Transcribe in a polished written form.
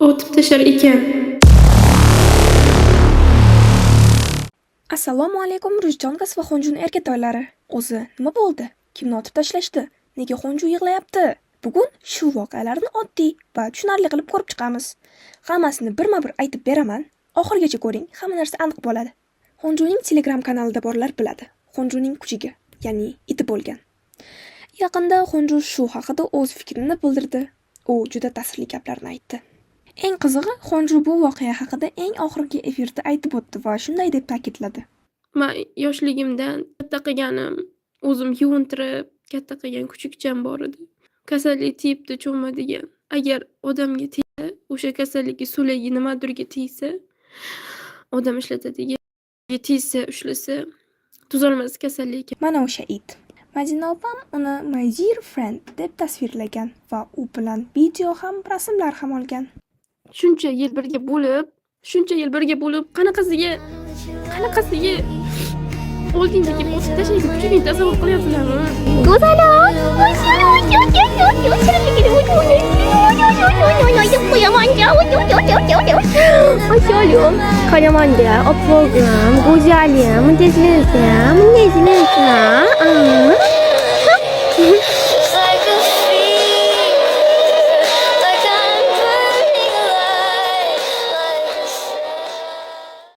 Otib tashlar ekan. Assalomu alaykum Rujjon qiz va Xonjun erkatoylari. O'zi nima bo'ldi? Kimni otib tashlashdi? Nega Xonju yig'layapti? Bugun shu voqealarni oddiy va tushunarli qilib ko'rib chiqamiz. Hammasini birma-bir aytib beraman. Oxirigacha ko'ring, hamma narsa aniq bo'ladi. Xonjuning Telegram kanalida borlar biladi. Xonjuning kuchiga, ya'ni iti bo'lgan. Yaqinda Xonju shu haqida o'z fikrini bildirdi. U juda ta'sirli gaplarni aytdi. Eng qizig'i, Xonju bu voqea haqida eng oxirgi efirda aytib o'tdi va shunday deb ta'kidladi. Men yoshligimdan katta qilganim, o'zim yuvintirib katta qilgan kuchukcham bor edi. Kasallik tegibdi cho'madigan. Agar odamga tegsa, o'sha kasallikning so'lagi nimadirga tegsa, odam ishlatadigan tegsa, ushlasa, tuzalmas kasallik. Mana o'sha it. Madina opam uni my dear friend deb tasvirlagan va u bilan video ham, rasmlar ham olgan. Shuncha yil birga bo'lib, qanaqasiga oldingdagi bosib tashlaydi kuchukni tasavvur qilyapsizlarmi? Go'zalon, Qaramanda, opog'im, go'zalim, tezlasa,